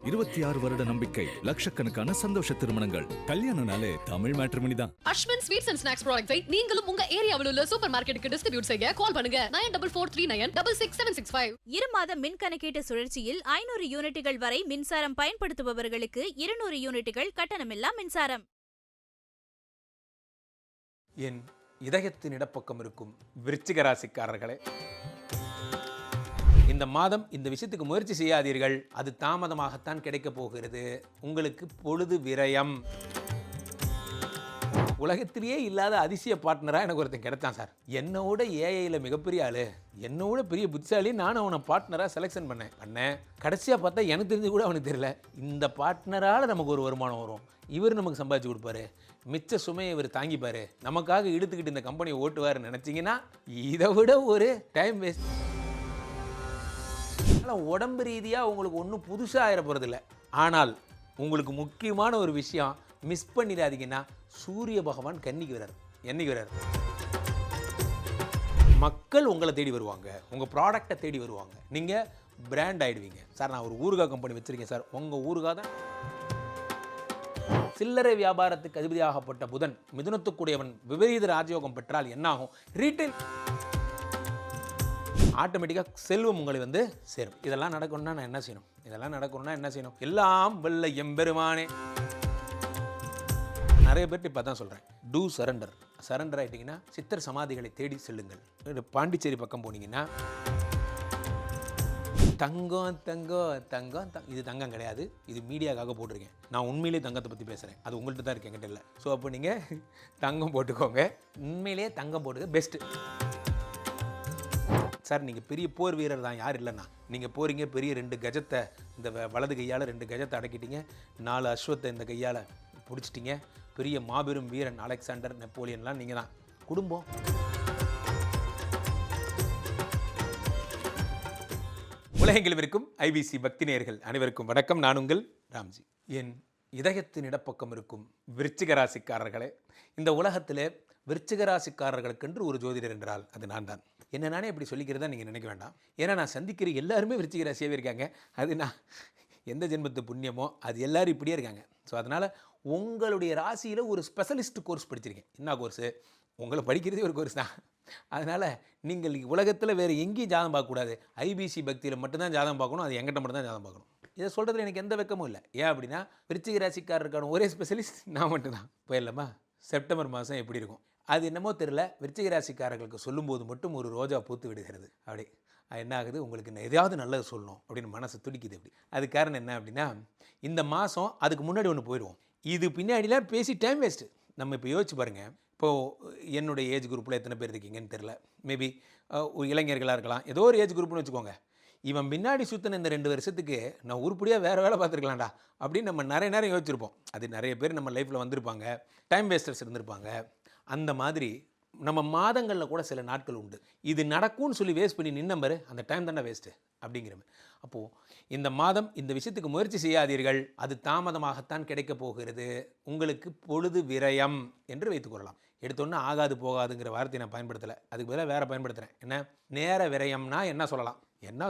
26 வருட நம்பிக்கை, லட்சக்கணக்கான சந்தோஷ திருமணங்கள். கல்யாணம்னாலே தமிழ் மேட்ரிமோனி தான். அஸ்வின் ஸ்வீட்ஸ் அண்ட் ஸ்நாக்ஸ் ப்ராடக்ட்ஸை நீங்களும் உங்க ஏரியாவில் உள்ள சூப்பர் மார்க்கெட்டுக்கு டிஸ்ட்ரிபியூட் செய்ய கால் பண்ணுங்க 9443966765. இருமாத மின் கணக்கீட்டு சுழற்சியில் 500 யூனிட்டுகள் வரை மின்சாரம் பயன்படுத்துபவர்களுக்கு 200 யூனிட்டுகள் கட்டணமில்லா மின்சாரம். என் இதயத்தின் இடப்பக்கம் இருக்கும் விருச்சிக ராசிக்காரர்களே, இந்த மாதம் இந்த விஷயத்துக்கு முயற்சி செய்யாதீர்கள். அது தாமதமாகத்தான் கிடைக்கப் போகிறது. உங்களுக்கு பொழுது விரயம். உலகத்திலேயே இல்லாத அதிசய பார்ட்னராக எனக்கு ஒருத்தன் கிடைத்தான் சார். என்னோட ஏஐயில் மிகப்பெரிய ஆளு, என்னோட பெரிய புத்திசாலி. நானும் அவனை பார்ட்னராக செலெக்ஷன் பண்ணேன். கடைசியாக பார்த்தா எனக்கு தெரிஞ்சு கூட அவனுக்கு தெரியல. இந்த பார்ட்னரால் நமக்கு ஒரு வருமானம் வரும், இவர் நமக்கு சம்பாதிச்சு கொடுப்பாரு, மிச்ச சுமையை இவர் தாங்கிப்பாரு, நமக்காக இழுத்துக்கிட்டு இந்த கம்பெனியை ஓட்டுவாருன்னு நினச்சிங்கன்னா இதை விட ஒரு டைம் வேஸ்ட். உடம்பு ரீதியாக உங்களுக்கு ஒன்றும் புதுசாக ஆயிட போகிறதில்ல. ஆனால் உங்களுக்கு முக்கியமான ஒரு விஷயம் மிஸ் பண்ணிடாதீங்கன்னா, சூரிய பகவான் கன்னிக்கு வரார். என்னைக்கு வரார்? மக்கள் உங்களை தேடி வருவாங்க, உங்கள் ப்ராடக்டை தேடி வருவாங்க, நீங்கள் பிராண்ட் ஆகிடுவீங்க. சார் நான் ஒரு ஊறுகாய் கம்பெனி வச்சுருக்கேன் சார், உங்கள் ஊறுகாய் தான். சில்லறை வியாபாரத்துக்கு அதிபதியாகப்பட்ட புதன் மிதுனத்துக்குடையவன் விபரீத ராஜயோகம் பெற்றால் என்னாகும்? ரீட்டைல் ஆட்டோமேட்டிக்காக செல்வம் உங்களை வந்து சேரும். இதெல்லாம் நடக்கணும்னா நான் என்ன செய்யணும்? எல்லாம் வல்ல எம்பெருமானே. நிறைய பேர்ட்டு இப்போ தான் சொல்கிறேன், டூ சரண்டர் ஆகிட்டிங்கன்னா சித்தர் சமாதிகளை தேடி செல்லுங்கள். பாண்டிச்சேரி பக்கம் போனீங்கன்னா தங்கம் இது தங்கம் கிடையாது, இது மீடியாக்காக போட்டிருக்கேன். நான் உண்மையிலே தங்கத்தை பற்றி பேசுகிறேன், அது உங்கள்கிட்ட தான் இருக்கேன், என்கிட்ட இல்லை. ஸோ அப்போ நீங்கள் தங்கம் போட்டுக்கோங்க. உண்மையிலே தங்கம் போட்டுக்க பெஸ்ட்டு. சார் நீங்கள் பெரிய போர் வீரர் தான், யார் இல்லைண்ணா. நீங்கள் போகிறீங்க, பெரிய 2 கஜத்தை இந்த வலது கையால் 2 கஜத்தை அடக்கிட்டீங்க, 4 அஸ்வத்தை இந்த கையால் பிடிச்சிட்டிங்க. பெரிய மாபெரும் வீரன் அலெக்சாண்டர், நெப்போலியன்லாம் நீங்கள் தான். குடும்பம் உலகெங்கிலும் இருக்கும் ஐபிசி பக்தி நேயர்கள் அனைவருக்கும் வணக்கம். நான் உங்கள் ராம்ஜி. என் இதயத்தின் இடப்பக்கம் இருக்கும் விருச்சிக ராசிக்காரர்களே, இந்த உலகத்தில் விருச்சிக ராசிக்காரர்களுக்கென்று ஒரு ஜோதிடர் என்றால் அது நான் தான். என்ன நானே இப்படி சொல்லிக்கிறதா நீங்கள் நினைக்க வேண்டாம். ஏன்னா நான் சந்திக்கிற எல்லாருமே விருச்சிக ராசியாகவே இருக்காங்க. அது நான் எந்த ஜென்மத்து புண்ணியமோ அது எல்லோரும் இப்படியே இருக்காங்க. ஸோ அதனால் உங்களுடைய ராசியில் ஒரு ஸ்பெஷலிஸ்ட் கோர்ஸ் படிச்சிருக்கேன். என்ன கோர்ஸு? உங்களை படிக்கிறதே ஒரு கோர்ஸ் தான். அதனால் நீங்கள் உலகத்தில் வேறு எங்கேயும் ஜாதகம் பார்க்கக்கூடாது, ஐபிசி பக்தியில் மட்டும்தான் ஜாதகம் பார்க்கணும். அது எங்கிட்ட மட்டும் தான் ஜாதகம் பார்க்கணும். இதை சொல்கிறதுல எனக்கு எந்த வெக்கமும் இல்லை. ஏன் அப்படின்னா விருச்சிக ராசிக்காரருக்கான ஒரே ஸ்பெஷலிஸ்ட் நான் மட்டும்தான். போயிடலாமா? செப்டம்பர் மாதம் எப்படி இருக்கும் அது என்னமோ தெரியல, விருச்சிக ராசிக்காரர்களுக்கு சொல்லும்போது மட்டும் ஒரு ரோஜா பூத்து விடுகிறது. அப்படி என்ன ஆகுது, உங்களுக்கு நான் எதையாவது நல்லது சொல்லணும் அப்படின்னு மனசு துடிக்குது. அப்படி அது காரணம் என்ன அப்படின்னா, இந்த மாதம் அதுக்கு முன்னாடி ஒன்று போயிடுவோம். இது பின்னாடிலாம் பேசி டைம் வேஸ்ட்டு. நம்ம இப்போ யோசிச்சு பாருங்கள். இப்போது என்னுடைய ஏஜ் குரூப்பில் எத்தனை பேர் இருக்கீங்கன்னு தெரில, மேபி இளைஞர்களாக இருக்கலாம், ஏதோ ஒரு ஏஜ் குரூப்னு வச்சுக்கோங்க. இவன் பின்னாடி சுற்றின இந்த 2 வருஷத்துக்கு நான் உருப்படியாக வேறு வேலை பார்த்துருக்கலாம்டா அப்படின்னு நம்ம நிறைய நேரம் யோசிச்சிருப்போம். அது நிறைய பேர் நம்ம லைஃப்பில் வந்திருப்பாங்க, டைம் வேஸ்டர்ஸ் இருந்திருப்பாங்க. அந்த மாதிரி நம்ம மாதங்களில் கூட சில நாட்கள் உண்டு, இது நடக்கும்னு சொல்லி வேஸ்ட் பண்ணி நின்னம்பரு அந்த டைம் தானே வேஸ்ட்டு அப்படிங்கிற மாதிரி. அப்போது இந்த மாதம் இந்த விஷயத்துக்கு முயற்சி செய்யாதீர்கள். அது தாமதமாகத்தான் கிடைக்கப் போகிறது. உங்களுக்கு பொழுது விரயம் என்று வைத்துக்கொள்ளலாம். எடுத்தோன்னே ஆகாது போகாதுங்கிற வார்த்தையை நான் பயன்படுத்தலை, அதுக்கு பதிலாக வேறு பயன்படுத்துகிறேன். என்ன நேர விரயம்னா என்ன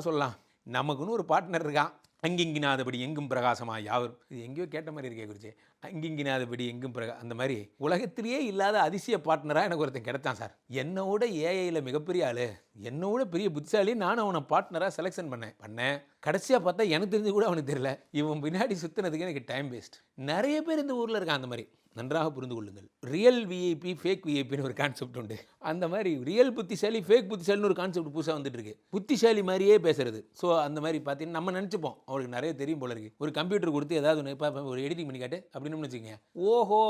சொல்லலாம்? நமக்குன்னு ஒரு பார்ட்னர் இருக்கான். அங்கிங்கினாதபடி எங்கும் பிரகாசமா யாவரும். இது எங்கேயோ கேட்ட மாதிரி இருக்கே குறிச்சி. அங்கிங்கினாதபடி எங்கும் அந்த மாதிரி உலகத்திலேயே இல்லாத அதிசய பார்ட்னராக எனக்கு ஒருத்தன் கிடைத்தான் சார். என்னோட ஏஐயில் மிகப்பெரிய ஆளு, என்னோட பெரிய புத்திசாலி. நானும் அவனை பார்ட்னராக செலெக்ஷன் பண்ணேன். கடைசியாக பார்த்தா எனக்கு தெரிஞ்சு கூட அவனுக்கு தெரியல. இவன் பின்னாடி சுற்றினதுக்கு எனக்கு டைம் வேஸ்ட். நிறைய பேர் இந்த ஊரில் இருக்கான். அந்த மாதிரி நன்றாக புரிந்து கொள்ளுங்கள். ரியல் விஐபி, ஃபேக் விஐபின்னு ஒரு கான்செப்ட் உண்டு. அந்த மாதிரி ரியல் புத்திசாலி, ஃபேக் புத்திசாலின்னு ஒரு கான்செப்ட் புதுசாக வந்துட்டு இருக்கு. புத்திசாலி மாதிரியே பேசுறது. ஸோ அந்த மாதிரி பார்த்தீங்கன்னா நம்ம நினச்சிப்போம் அவருக்கு நிறைய தெரியும் போல இருக்கு. ஒரு கம்ப்யூட்டர் கொடுத்து ஏதாவது ஒன்று இப்போ ஒரு எடிட்டிங் பண்ணி காட்டு அப்படின்னு வச்சுக்கோங்க. ஓஹோ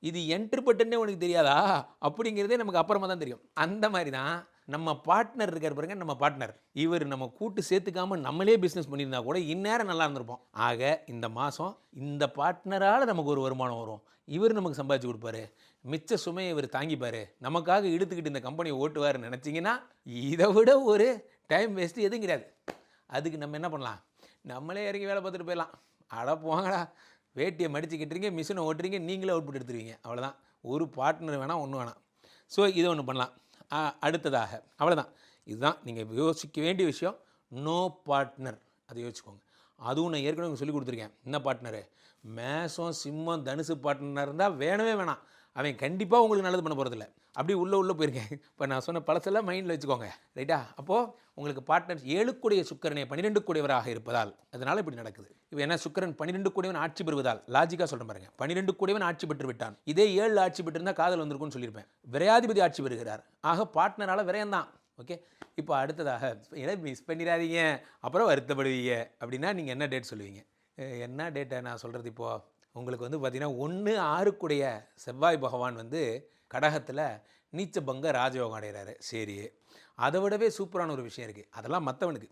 இது என்ட்ரு பட்டனே உனக்கு தெரியாதா அப்படிங்கிறதே நமக்கு அப்புறமா தான் தெரியும். அந்த மாதிரி தான் நம்ம பார்ட்னர் இருக்கார் பாருங்க. நம்ம பார்ட்னர் இவர் நம்ம கூட்டு சேர்த்துக்காம நம்மளே பிஸ்னஸ் பண்ணியிருந்தா கூட இந்நேரம் நல்லா இருந்திருப்போம். ஆக இந்த மாதம் இந்த பார்ட்னரால் நமக்கு ஒரு வருமானம் வரும், இவர் நமக்கு சம்பாதிச்சு கொடுப்பாரு, மிச்ச சுமையை இவர் தாங்கிப்பார், நமக்காக இழுத்துக்கிட்டு இந்த கம்பெனியை ஓட்டுவார்னு நினச்சிங்கன்னா இதை விட ஒரு டைம் வேஸ்ட்டு எதுவும் கிடையாது. அதுக்கு நம்ம என்ன பண்ணலாம்? நம்மளே இறங்கி வேலை பார்த்துட்டு போயிடலாம். அட போங்கடா, வேட்டியை மடிச்சுக்கிட்டுறீங்க, மிஷினை ஓட்டுறீங்க, நீங்களே அவுட்புட் எடுத்துருவீங்க. அவ்வளோதான். ஒரு பார்ட்னர் வேணாம், ஒன்றும் வேணாம். ஸோ இதை ஒன்று பண்ணலாம். அடுத்ததாக அவ்வளோதான். இதுதான் நீங்கள் யோசிக்க வேண்டிய விஷயம். நோ பார்ட்னர், அதை யோசிச்சுக்கோங்க. அதுவும் நான் ஏற்கனவே சொல்லி கொடுத்துருக்கேன். என்ன பார்ட்னரு, மேஷம் சிம்மம் தனுசு பார்ட்னர் இருந்தால் வேணவே வேணாம், அவன் கண்டிப்பாக உங்களுக்கு நல்லது பண்ண போகிறதில்ல. அப்படி உள்ளே போயிருக்கேன். இப்போ நான் சொன்ன பழசெல்லாம் மைண்டில் வச்சுக்கோங்க, ரைட்டா? அப்போது உங்களுக்கு பார்ட்னர் 7 கூடிய சுக்கிரனே 12 கூடியவராக இருப்பதால் அதனால் இப்படி நடக்குது. இப்போ என்ன, சுக்கிரன் 12 கூடியவன் ஆட்சி பெறுவதால், லாஜிக்காக சொல்கிறேன் பாருங்க, 12 கூடியவன் ஆட்சி பெற்று விட்டான். இதே 7 ஆட்சி பெற்றிருந்தால் காதல் வந்திருக்கும்னு சொல்லியிருப்பேன். விரையாதிபதி ஆட்சி பெறுகிறார், ஆக பார்ட்னரால் விரயம்தான். ஓகே, இப்போ அடுத்ததாக ஏன்னா மிஸ் பண்ணிடாதீங்க அப்புறம் வருத்தப்படுவீங்க அப்படின்னா நீங்கள் என்ன டேட் சொல்லுவீங்க? என்ன டேட்டை நான் சொல்கிறது? இப்போது உங்களுக்கு வந்து பார்த்திங்கன்னா 1 6 செவ்வாய் பகவான் வந்து கடகத்தில் நீச்ச பங்க ராஜயோகம் அடைகிறாரு. சரி, அதை விடவே சூப்பரான ஒரு விஷயம் இருக்குது. அதெல்லாம் மற்றவனுக்கு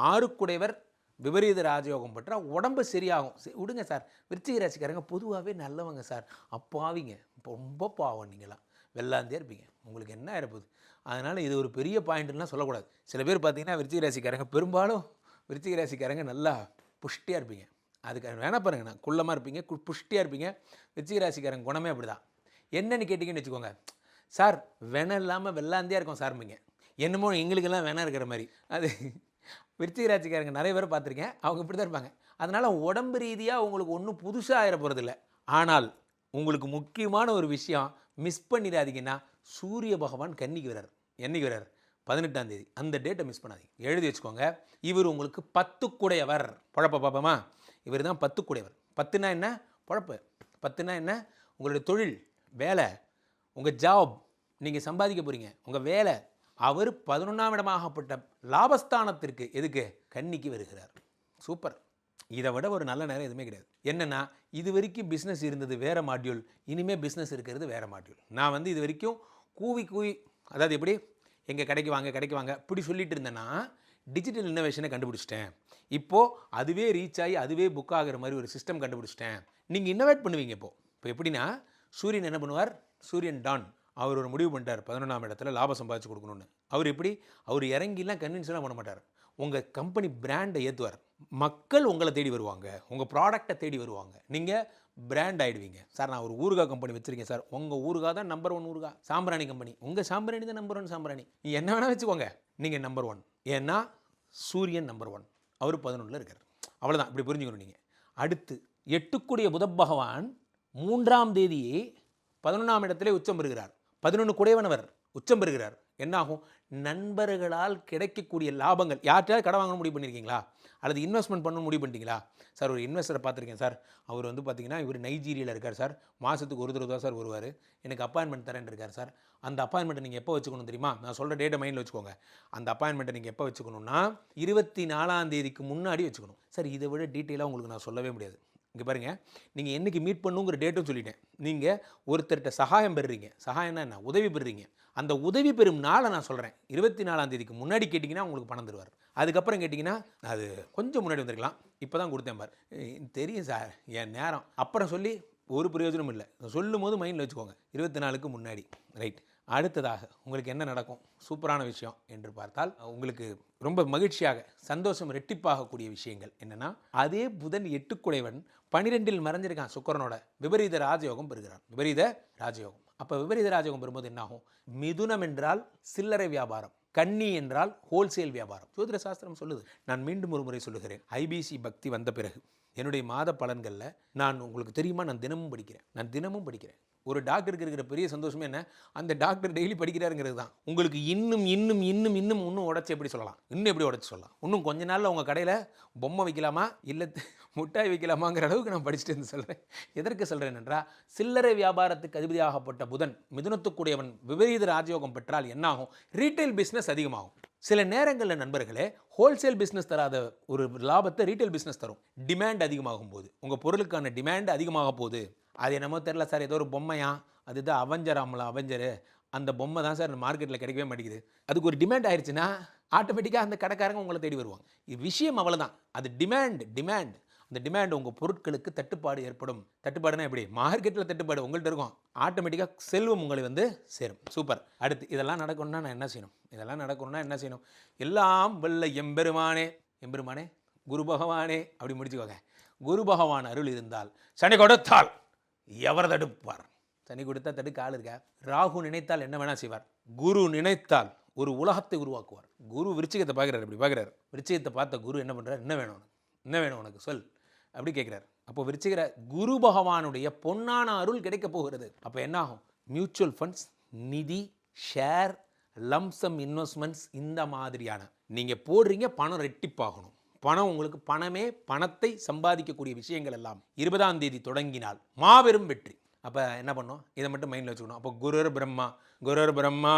6 விபரீத ராஜயோகம் பெற்றால் உடம்பு சரியாகும். விடுங்க சார், விருச்சிக ராசிக்காரங்க பொதுவாகவே நல்லவங்க சார், அப்பாவிங்க, ரொம்ப பாவம், நீங்களாம் வெள்ளாந்தியாக இருப்பீங்க, உங்களுக்கு என்ன ஆகிடப்போகுது? அதனால் இது ஒரு பெரிய பாயிண்ட்லாம் சொல்லக்கூடாது. சில பேர் பார்த்தீங்கன்னா விருச்சிக ராசிக்காரங்க, பெரும்பாலும் விருச்சிக ராசிக்காரங்க நல்லா புஷ்டியாக இருப்பீங்க. அதுக்கு வேணா பாருங்க, நான் குள்ளமாக இருப்பீங்க, புஷ்டியாக இருப்பீங்க. விருச்சிக ராசிக்காரங்க குணமே அப்படி தான். என்னென்னு கேட்டிங்கன்னு வச்சுக்கோங்க, சார் வெனம் இல்லாமல் வெள்ளாந்தியாக இருக்கும் சார்பிங்க, என்னமோ எங்களுக்கெல்லாம் வெனம் இருக்கிற மாதிரி. அது விருச்சிக ராசிக்காரங்க நிறைய பேர் பார்த்துருக்கேன், அவங்க இப்படி தான் இருப்பாங்க. அதனால் உடம்பு ரீதியாக உங்களுக்கு ஒன்றும் புதுசாக ஆயிட போகிறதில்ல. ஆனால் உங்களுக்கு முக்கியமான ஒரு விஷயம் மிஸ் பண்ணிடாதீங்கன்னா, சூரிய பகவான் கன்னிக்கு வரார். என்னைக்கு வரார்? 18ஆம் தேதி. அந்த டேட்டை மிஸ் பண்ணாதீங்க, எழுதி வச்சுக்கோங்க. இவர் உங்களுக்கு 10 கூடையவர். பொழப்ப பார்ப்போமா? இவர் தான் 10 கூடையவர். 10னா என்ன? பொழப்பு. 10னா என்ன? உங்களுடைய தொழில், வேலை, உங்கள் ஜாப், நீங்கள் சம்பாதிக்க போகிறீங்க, உங்கள் வேலை. அவர் 11ஆம் இடமாகப்பட்ட லாபஸ்தானத்திற்கு எதுக்கு? கன்னிக்கு வருகிறார். சூப்பர். இதை விட ஒரு நல்ல நேரம் எதுவுமே கிடையாது. என்னென்னா, இது வரைக்கும் பிஸ்னஸ் இருந்தது வேறு மாட்யூல், இனிமேல் பிஸ்னஸ் இருக்கிறது வேறு மாட்யூல். நான் வந்து இது வரைக்கும் கூவி அதாவது எப்படி எங்கள் கடைக்கு வாங்க இப்படி சொல்லிட்டு இருந்தேன்னா, டிஜிட்டல் இன்னோவேஷனை கண்டுபிடிச்சிட்டேன். இப்போது அதுவே ரீச் ஆகி அதுவே புக் ஆகிற மாதிரி ஒரு சிஸ்டம் கண்டுபிடிச்சிட்டேன். நீங்கள் இன்னோவேட் பண்ணுவீங்க. இப்போ எப்படின்னா, சூரியன் என்ன பண்ணுவார்? சூரியன் டான் அவர் ஒரு முடிவு பண்ணிட்டார், 11ஆம் இடத்துல லாபம் சம்பாதிச்சு கொடுக்கணும்னு. அவர் எப்படி? அவர் இறங்கிலாம் கன்வின்ஸ்லாம் பண்ண மாட்டார். உங்கள் கம்பெனி பிராண்டை ஏற்றுவார். மக்கள் உங்களை தேடி வருவாங்க, உங்கள் ப்ராடக்டை தேடி வருவாங்க, நீங்கள் பிராண்ட் ஆகிடுவீங்க. சார் நான் ஒரு ஊறுகாய் கம்பெனி வச்சுருக்கேன் சார், உங்கள் ஊறுகாய் தான் நம்பர் 1 ஊறுகாய். சாம்பிராணி கம்பெனி, உங்கள் சாம்பிராணி தான் நம்பர் 1 சாம்பிராணி. நீ என்ன வேணால் வச்சுக்கோங்க, நீங்கள் நம்பர் 1. ஏன்னா சூரியன் நம்பர் 1, அவர் 11ல் இருக்கார். அவ்வளோதான், இப்படி புரிஞ்சுக்கணும் நீங்கள். அடுத்து 8 புத பகவான் 3ஆம் தேதியே 11ஆம் இடத்திலே உச்சம் பெறுகிறார். 11 குடையவனவர் உச்சம் பெறுகிறார். என்னாகும்? நண்பர்களால் கிடைக்கக்கூடிய லாபங்கள். யார்கிட்டயாவது கடை வாங்கணும் முடிவு பண்ணியிருக்கீங்களா? அல்லது இன்வெஸ்ட்மெண்ட் பண்ணணும் முடிவு பண்ணிட்டீங்களா? சார் ஒரு இன்வெஸ்டரை பார்த்துருக்கேன் சார், அவர் வந்து பார்த்தீங்கன்னா இவர் நைஜீரியாவில் இருக்கார் சார், மாதத்துக்கு ஒரு தடவை தான் சார் வருவார், எனக்கு அப்பாயின்மெண்ட் தரேன் இருக்கார் சார். அந்த அப்பாயின்மெண்ட்டை நீங்கள் எப்போ வச்சுக்கணும் தெரியுமா? நான் சொல்கிற டேட்டை மைண்டில் வச்சுக்கோங்க. அந்த அப்பாயின்மெண்ட்டை நீங்கள் எப்போ வச்சுக்கணும்னா 24ஆம் தேதிக்கு முன்னாடி வச்சுக்கணும். சார் இதை விட டீட்டெயிலாக உங்களுக்கு நான் சொல்லவே முடியாது. இங்கே பாருங்கள், நீங்கள் என்றைக்கு மீட் பண்ணுங்கிற டேட்டும் சொல்லிட்டேன். நீங்கள் ஒருத்தர்கிட்ட சகாயம் பெறுறீங்க. சகாயம்னா என்ன? உதவி பெறுறீங்க. அந்த உதவி பெறும் நாளை நான் சொல்கிறேன். 24ஆம் தேதிக்கு முன்னாடி கேட்டிங்கன்னா உங்களுக்கு பணம் தருவார். அதுக்கப்புறம் கேட்டிங்கன்னா அது கொஞ்சம் முன்னாடி வந்திருக்கலாம், இப்போ தான் கொடுத்தேன் பார், தெரியும் சார் என் நேரம், அப்புறம் சொல்லி ஒரு பிரயோஜனமும் இல்லை. சொல்லும் போது மைண்டில் வச்சுக்கோங்க, 24க்கு முன்னாடி. ரைட். அடுத்ததாக உங்களுக்கு என்ன நடக்கும்? சூப்பரான விஷயம் என்று பார்த்தால், உங்களுக்கு ரொம்ப மகிழ்ச்சியாக சந்தோஷம் ரெட்டிப்பாகக்கூடிய விஷயங்கள் என்னென்னா, அதே புதன் 8 குடைவன் 12ல் மறைஞ்சிருக்கான் சுக்கிரனோட. விபரீத ராஜயோகம் பெறுகிறான். விபரீத ராஜயோகம். அப்போ விபரீத ராஜயோகம் பெறும்போது என்னாகும்? மிதுனம் என்றால் சில்லறை வியாபாரம், கன்னி என்றால் ஹோல்சேல் வியாபாரம். ஜோதிட சாஸ்திரம் சொல்லுது. நான் மீண்டும் ஒரு முறை சொல்லுகிறேன், ஐபிசி பக்தி வந்த பிறகு என்னுடைய மாத பலன்களில் நான் உங்களுக்கு தெரியுமா, நான் தினமும் படிக்கிறேன். ஒரு டாக்டருக்கு இருக்கிற பெரிய சந்தோஷமே என்ன? அந்த டாக்டர் டெய்லி படிக்கிறாருங்கிறது தான். உங்களுக்கு இன்னும் உடச்சி எப்படி சொல்லலாம்? இன்னும் எப்படி உடச்சி சொல்லலாம்? இன்னும் கொஞ்ச நாளில் உங்கள் கடையில் பொம்மை வைக்கலாமா இல்லை முட்டாய் வைக்கலாமாங்கிற அளவுக்கு நான் படிச்சுட்டு இருந்து சொல்கிறேன். எதற்கு சொல்கிறேன் என்றால், சில்லறை வியாபாரத்துக்கு அதிபதியாகப்பட்ட புதன் மிதுனத்துக்குடையவன் விபரீத ராஜயோகம் பெற்றால் என்னாகும்? ரீட்டைல் பிஸ்னஸ் அதிகமாகும். சில நேரங்களில் நண்பர்களே, ஹோல்சேல் பிஸ்னஸ் தராத ஒரு லாபத்தை ரீட்டைல் பிஸ்னஸ் தரும். டிமாண்ட் அதிகமாகும் போது, உங்கள் பொருளுக்கான டிமாண்ட் அதிகமாக போகுது. அது என்னமோ தெரில சார், ஏதோ ஒரு பொம்மையா, அதுதான் அவெஞ்சரு, அந்த பொம்மை தான் சார் மார்க்கெட்டில் கிடைக்கவே மாட்டேங்குது. அதுக்கு ஒரு டிமாண்ட் ஆயிடுச்சுன்னா ஆட்டோமேட்டிக்காக அந்த கடைக்காரங்க உங்களை தேடி வருவாங்க. இது விஷயம் அவ்வளோதான். அது டிமாண்ட். அந்த டிமாண்ட் உங்கள் பொருட்களுக்கு தட்டுப்பாடு ஏற்படும். தட்டுப்பாடுனா எப்படி? மார்க்கெட்டில் தட்டுப்பாடு உங்கள்கிட்ட இருக்கும், ஆட்டோமேட்டிக்காக செல்வம் உங்களை வந்து சேரும். சூப்பர். அடுத்து இதெல்லாம் நடக்கணும்னா நான் என்ன செய்யணும்? எல்லாம் வல்ல எம்பெருமானே குரு பகவானே அப்படி முடிச்சுக்கோங்க. குரு பகவான் அருள் இருந்தால், சனி கொடுத்தால் எவர் தடுப்பார்? சனி கொடுத்தா தடுக்க ஆள் இருக்கா? ராகு நினைத்தால் என்ன வேணா செய்வார். குரு நினைத்தால் ஒரு உலகத்தை உருவாக்குவார். குரு விருச்சிகத்தை பார்க்குறாரு, இப்படி பார்க்குறாரு. விருச்சிகத்தை பார்த்த குரு என்ன பண்ணுறாரு? என்ன வேணும்? என்ன வேணும் உனக்கு சொல் அப்படி கேட்குறாரு. அப்போ விருச்சிக குரு பகவானுடைய பொன்னான அருள் கிடைக்க போகிறது. அப்போ என்ன ஆகும்? மியூச்சுவல் ஃபண்ட்ஸ், நிதி, ஷேர், லம்சம் இன்வெஸ்ட்மெண்ட்ஸ், இந்த மாதிரியான நீங்கள் போடுறீங்க, பணம் ரெட்டிப்பாகணும். பணம் உங்களுக்கு பணத்தை சம்பாதிக்கக்கூடிய விஷயங்கள் எல்லாம் 20ஆம் தேதி தொடங்கினால் மாபெரும் வெற்றி. அப்போ என்ன பண்ணோம்? இதை மட்டும் மைண்டில் வச்சுக்கணும். அப்போ குருர் பிரம்மா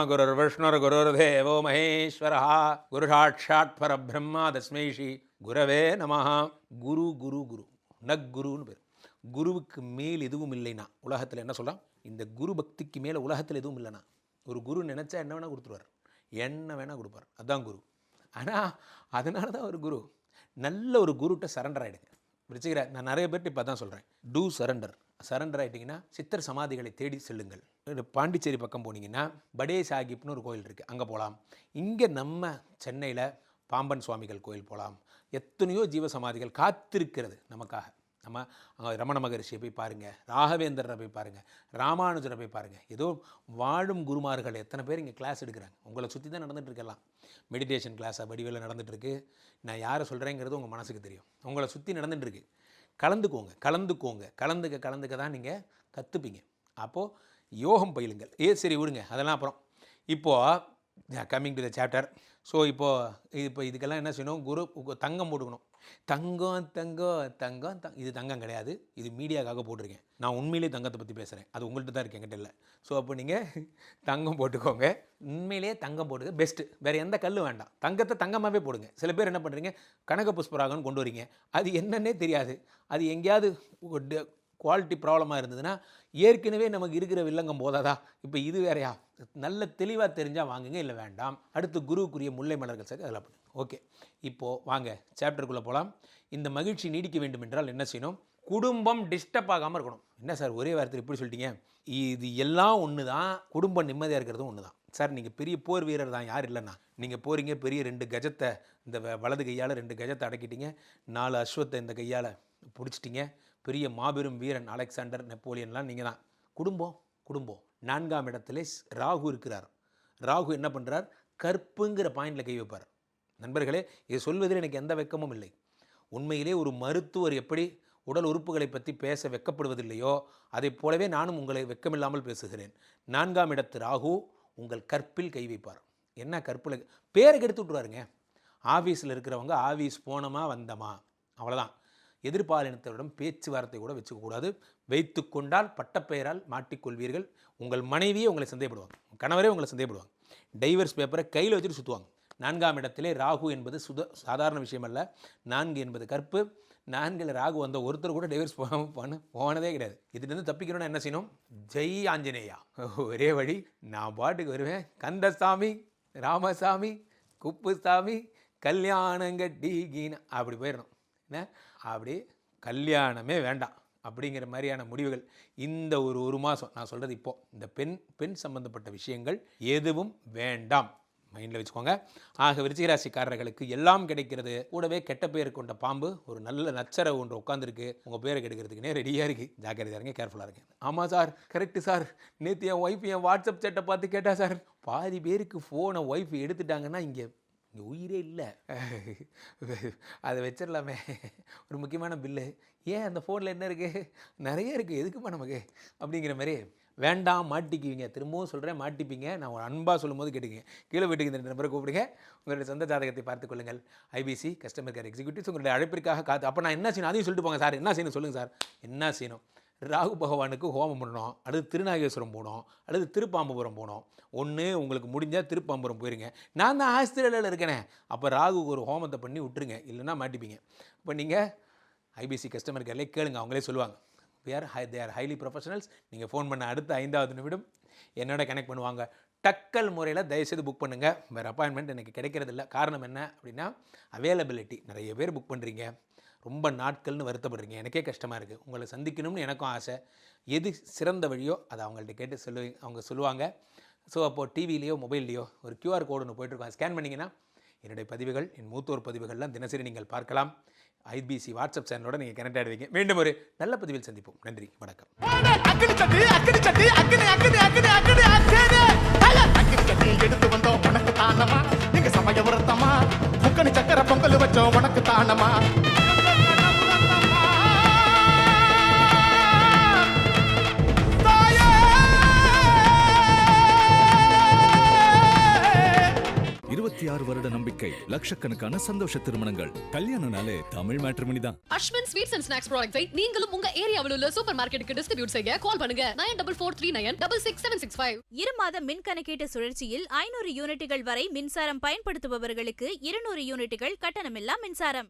குருர் விஷ்ணுர் குருர் தேவோ மகேஸ்வரா குரு சாட்சாத் பரபிரம்மா தஸ்மை ஸ்ரீ குரவே நமஹ. குரு குரு குரு நக்குருன்னு பேர். குருவுக்கு மேல் எதுவும் இல்லைனா உலகத்தில் என்ன சொல்கிறான்? இந்த குரு பக்திக்கு மேலே உலகத்தில் எதுவும் இல்லைனா ஒரு குரு நினச்சா என்ன வேணால் கொடுத்துருவார், என்ன வேணால் கொடுப்பார். அதுதான் குரு. ஆனால் அதனால தான் ஒரு குரு. நல்ல ஒரு குருட்ட சரண்டர் ஆகிடுங்க. விருச்சிக நான் நிறைய பேர்ட்டு இப்போ தான் சொல்கிறேன், டூ சரண்டர் ஆகிட்டிங்கன்னா சித்தர் சமாதிகளை தேடி செல்லுங்கள். பாண்டிச்சேரி பக்கம் போனீங்கன்னா படே சாஹிப்னு ஒரு கோயில் இருக்குது, அங்கே போகலாம். இங்கே நம்ம சென்னையில் பாம்பன் சுவாமிகள் கோயில் போகலாம். எத்தனையோ ஜீவ சமாதிகள் காத்திருக்கிறது நமக்காக. நம்ம அங்கே ரமண மகரிஷியை போய் பாருங்கள், ராகவேந்திரரை போய் பாருங்கள், ராமானுஜரை போய் பாருங்கள். ஏதோ வாழும் குருமார்கள் எத்தனை பேர் இங்கே கிளாஸ் எடுக்கிறாங்க. உங்களை சுற்றி தான் நடந்துகிட்டு இருக்கலாம். மெடிடேஷன் கிளாஸாக வடிவேல நடந்துகிட்ருக்கு. நான் யாரை சொல்கிறேங்கிறது உங்கள் மனசுக்கு தெரியும். உங்களை சுற்றி நடந்துகிட்ருக்கு. கலந்துக்க தான் நீங்கள் கற்றுப்பீங்க. அப்போது யோகம் பயிலுங்கள். சரி விடுங்க, அதெல்லாம் அப்புறம். இப்போது coming to the chapter. So இப்போ இதுக்கெல்லாம் என்ன செய்யணும்? தங்கம் போட்டுக்கணும். தங்கம் இது தங்கம் கிடையாது, இது மீடியாக்காக போட்டிருக்கேன். நான் உண்மையிலே தங்கத்தை பற்றி பேசுகிறேன், அது உங்கள்கிட்ட தான் இருக்கு, என்கிட்ட இல்லை. ஸோ அப்போ நீங்கள் தங்கம் போட்டுக்கோங்க. உண்மையிலே தங்கம் போட்டுக்க பெஸ்ட்டு. வேறு எந்த கல் வேண்டாம், தங்கத்தை தங்கமாகவே போடுங்க. சில பேர் என்ன பண்ணுறீங்க, கனக புஷ்பராகன்னு கொண்டு வரீங்க, அது என்னன்னே தெரியாது. அது எங்கேயாவது குவாலிட்டி ப்ராப்ளமாக இருந்ததுன்னா ஏற்கனவே நமக்கு இருக்கிற வில்லங்கம் போதாதா, இப்போ இது வேறையா? நல்ல தெளிவாக தெரிஞ்சால் வாங்குங்க, இல்லை வேண்டாம். அடுத்து குருவுக்குரிய முல்லை மலர்கள் சரி அதெல்லாம் பண்ணுங்க. ஓகே, இப்போது வாங்க சாப்டருக்குள்ளே போகலாம். இந்த மகிழ்ச்சி நீடிக்க வேண்டும் என்றால் என்ன செய்யணும்? குடும்பம் டிஸ்டர்ப் ஆகாமல் இருக்கணும். என்ன சார் ஒரே வாரத்தில் இப்படி சொல்லிட்டீங்க? இது எல்லாம் ஒன்று தான். குடும்பம் நிம்மதியாக இருக்கிறதும் ஒன்று தான் சார். நீங்கள் பெரிய போர் வீரர் தான், யார் இல்லைன்னா. நீங்கள் போகிறீங்க, பெரிய 2 கஜத்தை இந்த வலது கையால் 2 கஜத்தை அடக்கிட்டீங்க, 4 அஸ்வத்தை இந்த கையால் பிடிச்சிட்டிங்க. பெரிய மாபெரும் வீரன் அலெக்சாண்டர், நெப்போலியன்லாம் நீங்கள் தான். குடும்பம் 4ஆம் இடத்துல ராகு இருக்கிறார். ராகு என்ன பண்ணுறார்? கற்புங்கிற பாயிண்டில் கை வைப்பார். நண்பர்களே, இது சொல்வதில் எனக்கு எந்த வெட்கமும் இல்லை. உண்மையிலே ஒரு மருத்துவர் எப்படி உடல் உறுப்புகளை பற்றி பேச வெட்கப்படுவதில்லையோ அதை போலவே நானும் உங்களை வெட்கமில்லாமல் பேசுகிறேன். 4ஆம் இடத்து ராகு உங்கள் கற்பில் கை வைப்பார். என்ன கற்பில் பேரை கெடுத்து விட்ருவாருங்க. ஆஃபீஸில் இருக்கிறவங்க ஆஃபீஸ் போனோமா வந்தோமா அவ்வளோதான். எதிர்பாலினத்தவரிடம் பேச்சுவார்த்தை கூட வச்சுக்கக்கூடாது. வைத்து கொண்டால் பட்டப்பெயரால் மாட்டிக்கொள்வீர்கள். உங்கள் மனைவியே உங்களை சந்தேகப்படுவாங்க, கணவரே உங்களை சந்தேகப்படுவாங்க. டைவர்ஸ் பேப்பரை கையில் வச்சுட்டு சுற்றுவாங்க. 4ஆம் இடத்திலே ராகு என்பது சாதாரண விஷயம் அல்ல. 4 என்பது கற்பு. 4ல் ராகு வந்த ஒருத்தர் கூட டைவர்ஸ் போனதே கிடையாது. இதுலேருந்து தப்பிக்கணும்னா என்ன செய்யணும்? ஜெய் ஆஞ்சநேயா, ஒரே வழி. நான் பாட்டுக்கு வருவேன், கந்தசாமி, ராமசாமி, குப்புசாமி, கல்யாணங்கட்டி கீனா, அப்படி போயிடணும். என்ன அப்படி கல்யாணமே வேண்டாம் அப்படிங்கிற மாதிரியான முடிவுகள் இந்த ஒரு மாதம் நான் சொல்கிறது. இப்போது இந்த பெண் சம்பந்தப்பட்ட விஷயங்கள் எதுவும் வேண்டாம், மைண்டில் வச்சுக்கோங்க. ஆக விருச்சிக ராசிக்காரர்களுக்கு எல்லாம் கிடைக்கிறது. கூடவே கெட்ட பேர் கொண்ட பாம்பு ஒரு நல்ல நச்சரை ஒன்று உட்காந்துருக்கு, உங்கள் பேரை கெடுக்கிறதுக்குனே ரெடியாக இருக்குது. ஜாக்கிரதையாக இருங்க, கேர்ஃபுல்லாக இருங்க. ஆமாம் சார், கரெக்டு சார். நேற்று என் ஒய்ஃப் என் வாட்ஸ்அப் சேட்டை பார்த்து கேட்டா சார். பாதி பேருக்கு ஃபோனை ஒய்ஃப் எடுத்துட்டாங்கன்னா இங்கே உயிரே இல்லை. அதை வச்சிடலாமே, ஒரு முக்கியமான பில்லு. ஏன் அந்த ஃபோனில் என்ன இருக்குது? நிறைய இருக்குது, எதுக்குமா நமக்கு அப்படிங்கிற மாதிரி. வேண்டாம், மாட்டிக்குவீங்க. திரும்பவும் சொல்கிறேன், மாட்டிப்பீங்க. நான் ஒரு அன்பாக சொல்லும் போது கேட்டுங்க. கீழே வீட்டுக்கு இந்த நம்பரை கூப்பிடுங்க. உங்களுடைய சொந்த ஜாதகத்தை பார்த்துக் கொள்ளுங்கள். ஐபிசி கஸ்டமர் கேர் எக்ஸிக்யூட்டிவ்ஸ் உங்களுடைய அழைப்பிற்காக காத்து. அப்போ நான் என்ன செய்யணும் அதையும் சொல்லிட்டு போங்க சார். என்ன செய்யணும் சொல்லுங்கள் சார். என்ன செய்யணும்? ராகு பகவானுக்கு ஹோமம் பண்ணணும், அடுத்து திருநாகேஸ்வரம் போகணும், அடுத்து திருப்பாம்புரம் போகணும். ஒன்று உங்களுக்கு முடிஞ்சால் திருப்பாம்புரம் போயிருங்க. நான் தான் ஆஸ்திரேலியாவில் இருக்கேனே, அப்போ ராகுக்கு ஒரு ஹோமத்தை பண்ணி விட்டுருங்க, இல்லைன்னா மாட்டிப்பீங்க. இப்போ நீங்கள் ஐபிசி கஸ்டமர் கேர்லேயே கேளுங்க, அவங்களே சொல்லுவாங்க. They are highly professionals. நீங்கள் ஃபோன் பண்ண அடுத்த 5வது நிமிடம் என்னோட கனெக்ட் பண்ணுவாங்க. டக்கல் முறையில் தயவுசெய்து புக் பண்ணுங்கள். வேறு அப்பாயின்மெண்ட் எனக்கு கிடைக்கிறதில்ல. காரணம் என்ன அப்படின்னா அவைலபிலிட்டி. நிறைய பேர் புக் பண்ணுறீங்க, ரொம்ப நாட்கள்னு வருத்தப்படுறீங்க. எனக்கே கஷ்டமாக இருக்குது. உங்களை சந்திக்கணும்னு எனக்கும் ஆசை. எது சிறந்த வழியோ அதை அவங்கள்ட்ட கேட்டு அவங்க சொல்லுவாங்க. ஸோ அப்போது டிவிலேயோ மொபைல்லையோ ஒரு QR கோடு ஒன்று போய்ட்டுருக்கோம். ஸ்கேன் பண்ணிங்கன்னா என்னுடைய பதிவுகள், என் மூத்தோர் பதிவுகள்லாம் தினசரி நீங்கள் பார்க்கலாம். ஐபிசி வாட்ஸ்அப் சேனலோட நீங்கள் கனெக்ட் ஆகிடுவீங்க. மீண்டும் ஒரு நல்ல பதிவில் சந்திப்போம். நன்றி, வணக்கம். எடுத்து வந்தோம் உனக்கு தானமா, நீங்க சமய விரத்தமா, முக்கணி சக்கர பொங்கல் வச்சோம் உனக்கு தானமா. 26 வருட நம்பிக்கை, லட்சக்கணக்கான சந்தோஷ திருமணங்கள். கல்யாணம்னாலே தமிழ் மேட்ரிமோனி தான். அஸ்வின் ஸ்வீட்ஸ் அண்ட் ஸ்நாக்ஸ் ப்ராடக்ட்ஸை நீங்களும் உங்க ஏரியாவில் உள்ள சூப்பர் மார்க்கெட்டுக்கு டிஸ்ட்ரிபியூட் செய்ய கால் பண்ணுங்க 9443966765. 2 மாத மின் கணக்கீட்டு சுழற்சியில் 500 யூனிட்டுகள் வரை மின்சாரம் பயன்படுத்துபவர்களுக்கு 200 யூனிட்டுகள் கட்டணமில்லா மின்சாரம்.